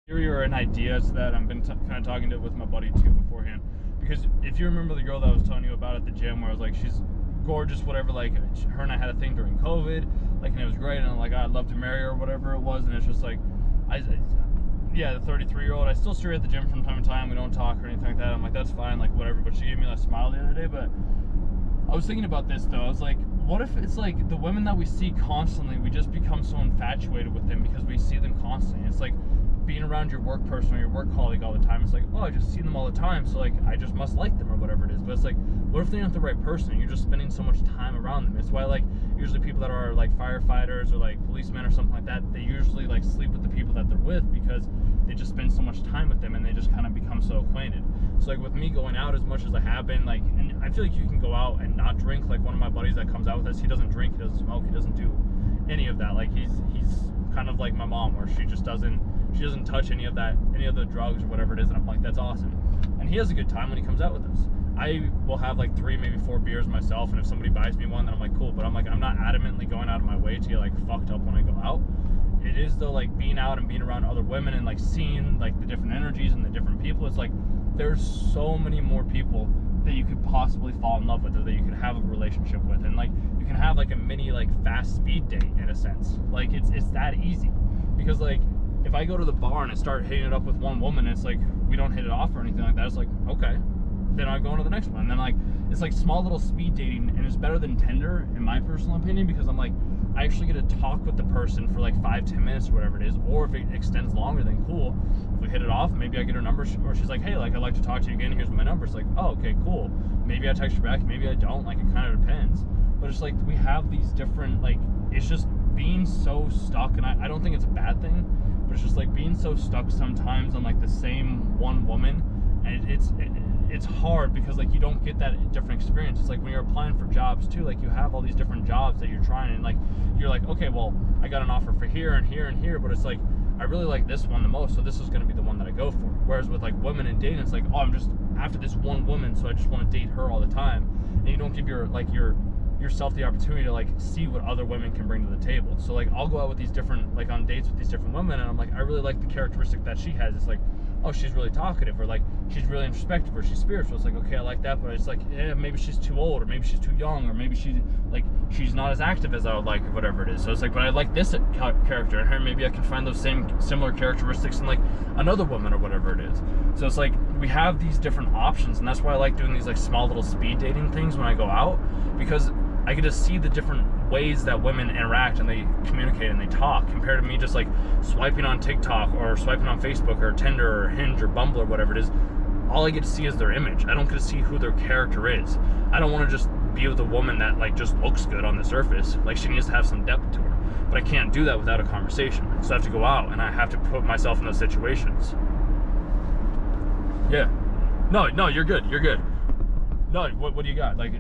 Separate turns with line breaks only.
theory or an idea that I've been kind of talking to with my buddy too beforehand. Because if you remember the girl that I was telling you about at the gym, where I was like, she's gorgeous, whatever, like her and I had a thing during COVID, like, and it was great, and I'm like, I'd love to marry her or whatever it was, and it's just like, yeah, the 33-year-old, I still see her at the gym from time to time, we don't talk or anything like that, I'm like, that's fine, like, whatever, but she gave me that smile the other day. But I was thinking about this, though. I was like, what if it's like the women that we see constantly, we just become so infatuated with them because we see them constantly. It's like being around your work person or your work colleague all the time. It's like, oh, I just see them all the time, so like I just must like them or whatever it is. But it's like, what if they're not the right person and you're just spending so much time around them? It's why, like, usually people that are like firefighters or like policemen or something like that, they usually like sleep with the people that they're with because they just spend so much time with them and they just kind of become so acquainted. So like with me going out as much as I have been, like, and I feel like you can go out and not drink. Like one of my buddies that comes out with us, he doesn't drink, he doesn't smoke, he doesn't do any of that. Like he's kind of like my mom, where she doesn't touch any of the drugs or whatever it is, and I'm like, that's awesome. And he has a good time when he comes out with us. I will have like 3, maybe 4 beers myself, and if somebody buys me one, then I'm like, cool. But I'm like, I'm not adamantly going out of my way to get like fucked up when I go out. It is though, like being out and being around other women and like seeing like the different energies and the different people. It's like there's so many more people that you could possibly fall in love with or that you could have a relationship with, and like you can have like a mini like fast speed date in a sense. Like it's that easy. Because like if I go to the bar and I start hitting it up with one woman, it's like we don't hit it off or anything like that. It's like, okay, then I go on to the next one. And then like it's like small little speed dating, and it's better than Tinder in my personal opinion, because I'm like, I actually get to talk with the person for like 5-10 minutes or whatever it is. Or if it extends longer, then cool. If we hit it off, maybe I get her number, or she's like, hey, like I'd like to talk to you again, here's my number. It's like, oh, okay, cool. Maybe I text her back, maybe I don't. Like it kind of depends. But it's like we have these different, like, it's just being so stuck, and I don't think it's a bad thing, but it's just like being so stuck sometimes on like the same one woman, and it's hard because like you don't get that different experience. It's like when you're applying for jobs too, like you have all these different jobs that you're trying, and like you're like, okay, well, I got an offer for here and here and here, but it's like I really like this one the most, so this is going to be the one that I go for. Whereas with like women and dating, it's like, oh, I'm just after this one woman, so I just want to date her all the time, and you don't give yourself the opportunity to like see what other women can bring to the table. So like I'll go out with these different, like on dates with these different women, and I'm like, I really like the characteristic that she has. It's like, oh, she's really talkative, or like she's really introspective, or she's spiritual. It's like, okay, I like that, but it's like, yeah, maybe she's too old, or maybe she's too young, or maybe she's not as active as I would like, or whatever it is. So it's like, but I like this character in her, maybe I can find those similar characteristics in like another woman or whatever it is. So it's like we have these different options, and that's why I like doing these like small little speed dating things when I go out, because I get to see the different ways that women interact and they communicate and they talk, compared to me just like swiping on TikTok or swiping on Facebook or Tinder or Hinge or Bumble or whatever it is. All I get to see is their image. I don't get to see who their character is. I don't want to just be with a woman that like just looks good on the surface. Like she needs to have some depth to her. But I can't do that without a conversation. So I have to go out and I have to put myself in those situations. Yeah. No, you're good. You're good. No, what do you got? Like,